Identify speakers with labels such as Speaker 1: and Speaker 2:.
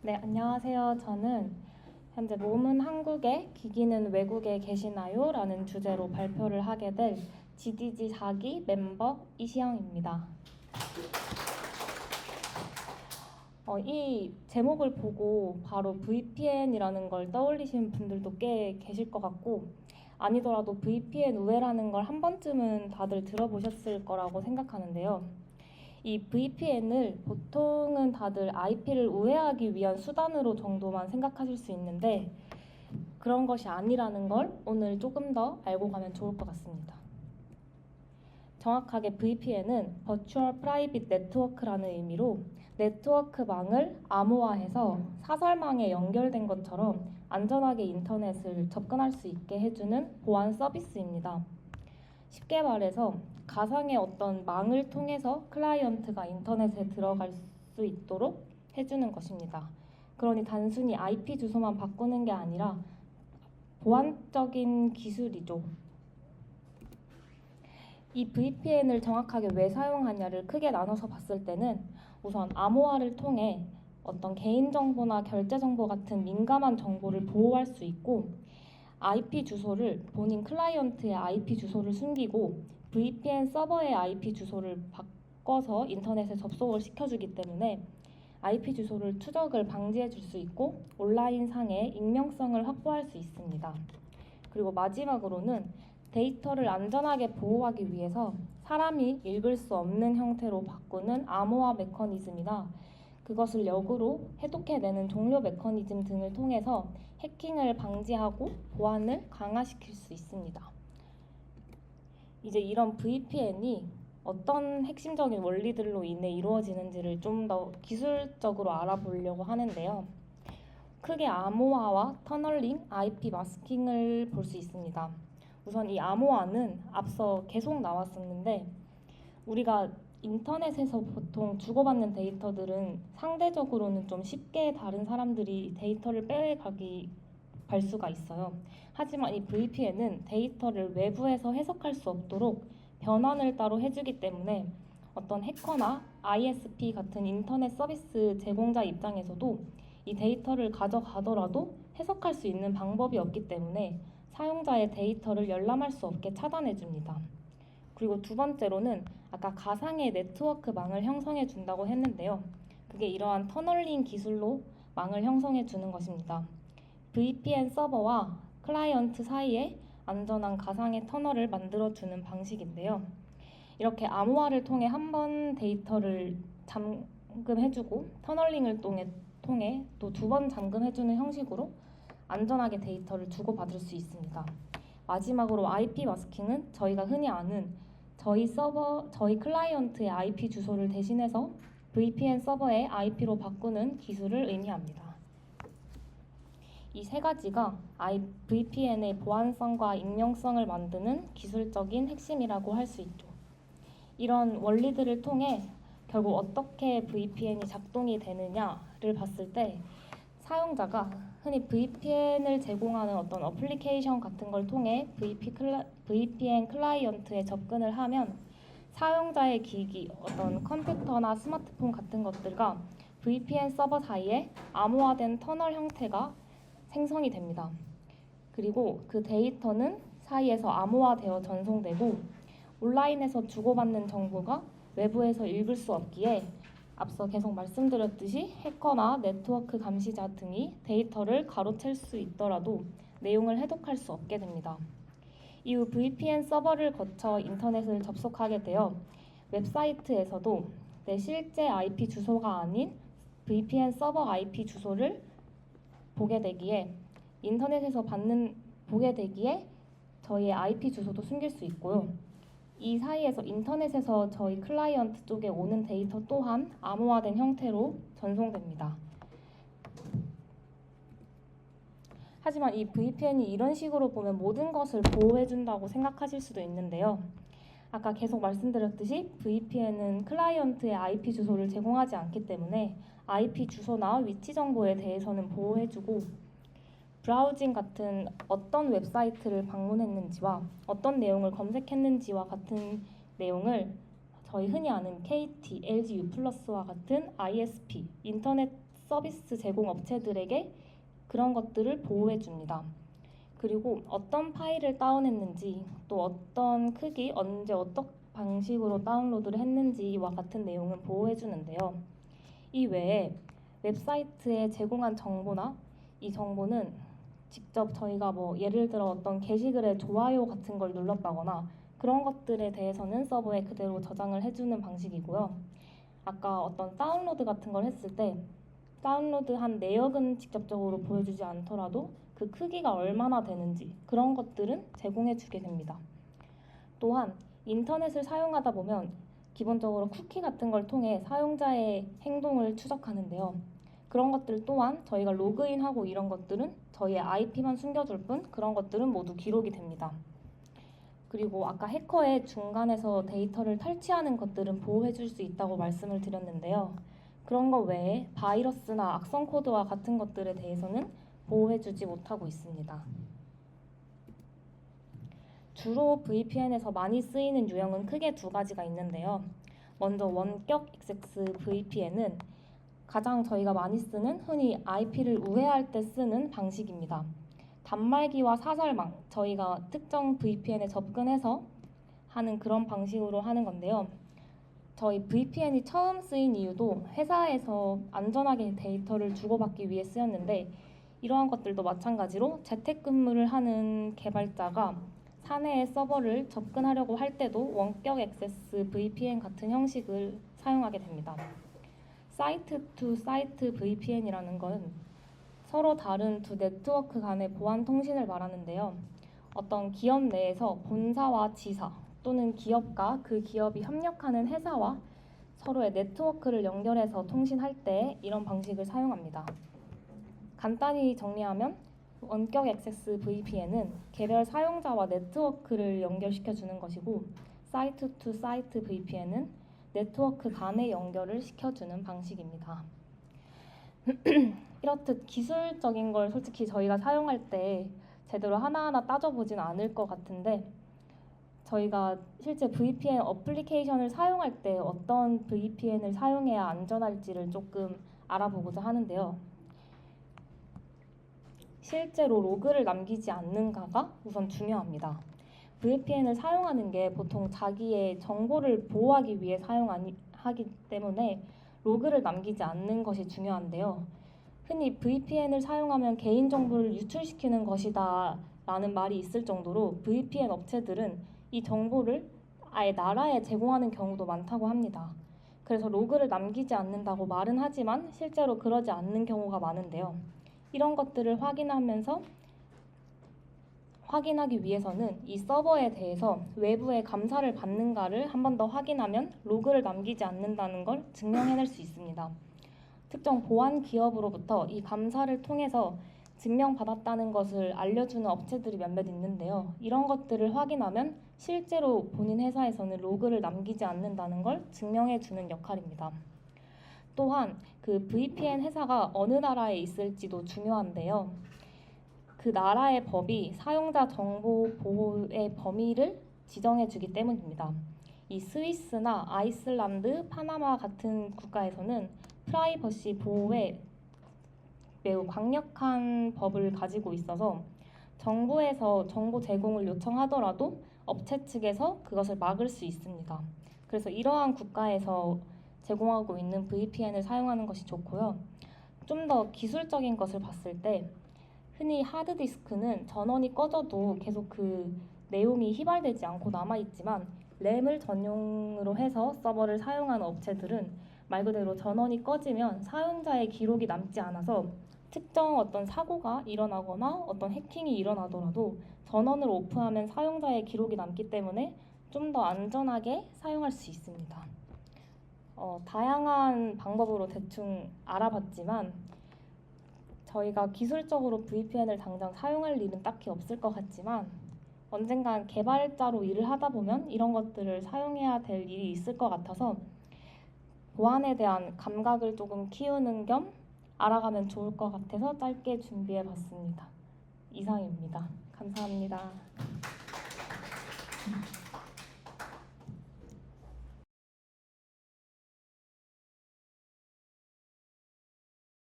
Speaker 1: 네, 안녕하세요. 저는 현재 몸은 한국에, 기기는 외국에 계시나요? 라는 주제로 발표를 하게 될 GDG 4기 멤버 이시영입니다. 이 제목을 보고 바로 VPN이라는 걸 떠올리시는 분들도 꽤 계실 것 같고, 아니더라도 VPN 우회라는 걸 한 번쯤은 다들 들어보셨을 거라고 생각하는데요. 이 VPN을 보통은 다들 IP를 우회하기 위한 수단으로 정도만 생각하실 수 있는데 그런 것이 아니라는 걸 오늘 조금 더 알고 가면 좋을 것 같습니다. 정확하게 VPN은 Virtual Private Network라는 의미로 네트워크망을 암호화해서 사설망에 연결된 것처럼 안전하게 인터넷을 접근할 수 있게 해주는 보안 서비스입니다. 쉽게 말해서 가상의 어떤 망을 통해서 클라이언트가 인터넷에 들어갈 수 있도록 해주는 것입니다. 그러니 단순히 IP 주소만 바꾸는 게 아니라 보안적인 기술이죠. 이 VPN을 정확하게 왜 사용하냐를 크게 나눠서 봤을 때는 우선 암호화를 통해 어떤 개인정보나 결제정보 같은 민감한 정보를 보호할 수 있고 IP 주소를 본인 클라이언트의 IP 주소를 숨기고 VPN 서버의 IP 주소를 바꿔서 인터넷에 접속을 시켜주기 때문에 IP 주소를 추적을 방지해 줄 수 있고 온라인상의 익명성을 확보할 수 있습니다. 그리고 마지막으로는 데이터를 안전하게 보호하기 위해서 사람이 읽을 수 없는 형태로 바꾸는 암호화 메커니즘이나 그것을 역으로 해독해내는 종료 메커니즘 등을 통해서 해킹을 방지하고 보안을 강화시킬 수 있습니다. 이제 이런 VPN이 어떤 핵심적인 원리들로 인해 이루어지는지를 좀 더 기술적으로 알아보려고 하는데요. 크게 암호화와 터널링, IP 마스킹을 볼 수 있습니다. 우선 이 암호화는 앞서 계속 나왔었는데 우리가 인터넷에서 보통 주고받는 데이터들은 상대적으로는 좀 쉽게 다른 사람들이 데이터를 갈 수가 있어요. 하지만 이 VPN은 데이터를 외부에서 해석할 수 없도록 변환을 따로 해주기 때문에 어떤 해커나 ISP 같은 인터넷 서비스 제공자 입장에서도 이 데이터를 가져가더라도 해석할 수 있는 방법이 없기 때문에 사용자의 데이터를 열람할 수 없게 차단해줍니다. 그리고 두 번째로는 아까 가상의 네트워크망을 형성해 준다고 했는데요. 그게 이러한 터널링 기술로 망을 형성해 주는 것입니다. VPN 서버와 클라이언트 사이에 안전한 가상의 터널을 만들어 주는 방식인데요. 이렇게 암호화를 통해 한 번 데이터를 잠금해주고 터널링을 통해 또 두 번 잠금해주는 형식으로 안전하게 데이터를 주고받을 수 있습니다. 마지막으로 IP 마스킹은 저희가 흔히 아는 저희 클라이언트의 IP 주소를 대신해서 VPN 서버의 IP로 바꾸는 기술을 의미합니다. 이 세 가지가 VPN의 보안성과 익명성을 만드는 기술적인 핵심이라고 할 수 있죠. 이런 원리들을 통해 결국 어떻게 VPN이 작동이 되느냐를 봤을 때 사용자가 흔히 VPN을 제공하는 어떤 어플리케이션 같은 걸 통해 VPN 클라이언트에 접근을 하면 사용자의 기기, 어떤 컴퓨터나 스마트폰 같은 것들과 VPN 서버 사이에 암호화된 터널 형태가 생성이 됩니다. 그리고 그 데이터는 사이에서 암호화되어 전송되고 온라인에서 주고받는 정보가 외부에서 읽을 수 없기에 앞서 계속 말씀드렸듯이 해커나 네트워크 감시자 등이 데이터를 가로챌 수 있더라도 내용을 해독할 수 없게 됩니다. 이후 VPN 서버를 거쳐 인터넷을 접속하게 되어 웹사이트에서도 내 실제 IP 주소가 아닌 VPN 서버 IP 주소를 보게 되기에 보게 되기에 저희의 IP 주소도 숨길 수 있고요. 이 사이에서 인터넷에서 저희 클라이언트 쪽에 오는 데이터 또한 암호화된 형태로 전송됩니다. 하지만 이 VPN이 이런 식으로 보면 모든 것을 보호해준다고 생각하실 수도 있는데요. 아까 계속 말씀드렸듯이 VPN은 클라이언트의 IP 주소를 제공하지 않기 때문에 IP 주소나 위치 정보에 대해서는 보호해주고 브라우징 같은 어떤 웹사이트를 방문했는지와 어떤 내용을 검색했는지와 같은 내용을 저희 흔히 아는 KT, LG U+와 같은 ISP, 인터넷 서비스 제공 업체들에게 그런 것들을 보호해 줍니다. 그리고 어떤 파일을 다운했는지, 또 어떤 크기, 언제 어떤 방식으로 다운로드를 했는지와 같은 내용은 보호해 주는데요. 이 외에 웹사이트에 제공한 정보나 이 정보는 직접 저희가 예를 들어 어떤 게시글에 좋아요 같은 걸 눌렀다거나 그런 것들에 대해서는 서버에 그대로 저장을 해주는 방식이고요. 아까 어떤 다운로드 같은 걸 했을 때 다운로드한 내역은 직접적으로 보여주지 않더라도 그 크기가 얼마나 되는지 그런 것들은 제공해 주게 됩니다. 또한 인터넷을 사용하다 보면 기본적으로 쿠키 같은 걸 통해 사용자의 행동을 추적하는데요. 그런 것들 또한 저희가 로그인하고 이런 것들은 저희의 IP만 숨겨줄 뿐 그런 것들은 모두 기록이 됩니다. 그리고 아까 해커의 중간에서 데이터를 탈취하는 것들은 보호해 줄 수 있다고 말씀을 드렸는데요. 그런 것 외에 바이러스나 악성 코드와 같은 것들에 대해서는 보호해 주지 못하고 있습니다. 주로 VPN에서 많이 쓰이는 유형은 크게 두 가지가 있는데요. 먼저 원격 액세스 VPN은 가장 저희가 많이 쓰는 흔히 IP를 우회할 때 쓰는 방식입니다. 단말기와 사설망, 저희가 특정 VPN에 접근해서 하는 그런 방식으로 하는 건데요. 저희 VPN이 처음 쓰인 이유도 회사에서 안전하게 데이터를 주고받기 위해 쓰였는데 이러한 것들도 마찬가지로 재택근무를 하는 개발자가 사내의 서버를 접근하려고 할 때도 원격 액세스 VPN 같은 형식을 사용하게 됩니다. 사이트 투 사이트 VPN이라는 건 서로 다른 두 네트워크 간의 보안 통신을 말하는데요. 어떤 기업 내에서 본사와 지사 또는 기업과 그 기업이 협력하는 회사와 서로의 네트워크를 연결해서 통신할 때 이런 방식을 사용합니다. 간단히 정리하면 원격 액세스 VPN은 개별 사용자와 네트워크를 연결시켜 주는 것이고 사이트 투 사이트 VPN은 네트워크 간의 연결을 시켜주는 방식입니다. 이렇듯 기술적인 걸 솔직히 저희가 사용할 때 제대로 하나하나 따져보진 않을 것 같은데 저희가 실제 VPN 어플리케이션을 사용할 때 어떤 VPN을 사용해야 안전할지를 조금 알아보고자 하는데요. 실제로 로그를 남기지 않는가가 우선 중요합니다. VPN을 사용하는 게 보통 자기의 정보를 보호하기 위해 사용하기 때문에 로그를 남기지 않는 것이 중요한데요. 흔히 VPN을 사용하면 개인정보를 유출시키는 것이다 라는 말이 있을 정도로 VPN 업체들은 이 정보를 아예 나라에 제공하는 경우도 많다고 합니다. 그래서 로그를 남기지 않는다고 말은 하지만 실제로 그러지 않는 경우가 많은데요. 이런 것들을 확인하기 위해서는 이 서버에 대해서 외부의 감사를 받는가를 한 번 더 확인하면 로그를 남기지 않는다는 걸 증명해낼 수 있습니다. 특정 보안 기업으로부터 이 감사를 통해서 증명받았다는 것을 알려주는 업체들이 몇몇 있는데요. 이런 것들을 확인하면 실제로 본인 회사에서는 로그를 남기지 않는다는 걸 증명해주는 역할입니다. 또한 그 VPN 회사가 어느 나라에 있을지도 중요한데요. 그 나라의 법이 사용자 정보 보호의 범위를 지정해주기 때문입니다. 이 스위스나 아이슬란드, 파나마 같은 국가에서는 프라이버시 보호에 매우 강력한 법을 가지고 있어서 정부에서 정보 제공을 요청하더라도 업체 측에서 그것을 막을 수 있습니다. 그래서 이러한 국가에서 제공하고 있는 VPN을 사용하는 것이 좋고요. 좀 더 기술적인 것을 봤을 때 흔히 하드디스크는 전원이 꺼져도 계속 그 내용이 휘발되지 않고 남아있지만 램을 전용으로 해서 서버를 사용하는 업체들은 말 그대로 전원이 꺼지면 사용자의 기록이 남지 않아서 특정 어떤 사고가 일어나거나 어떤 해킹이 일어나더라도 전원을 오프하면 사용자의 기록이 남기 때문에 좀 더 안전하게 사용할 수 있습니다. 다양한 방법으로 대충 알아봤지만 저희가 기술적으로 VPN을 당장 사용할 일은 딱히 없을 것 같지만 언젠간 개발자로 일을 하다 보면 이런 것들을 사용해야 될 일이 있을 것 같아서 보안에 대한 감각을 조금 키우는 겸 알아가면 좋을 것 같아서 짧게 준비해 봤습니다. 이상입니다. 감사합니다.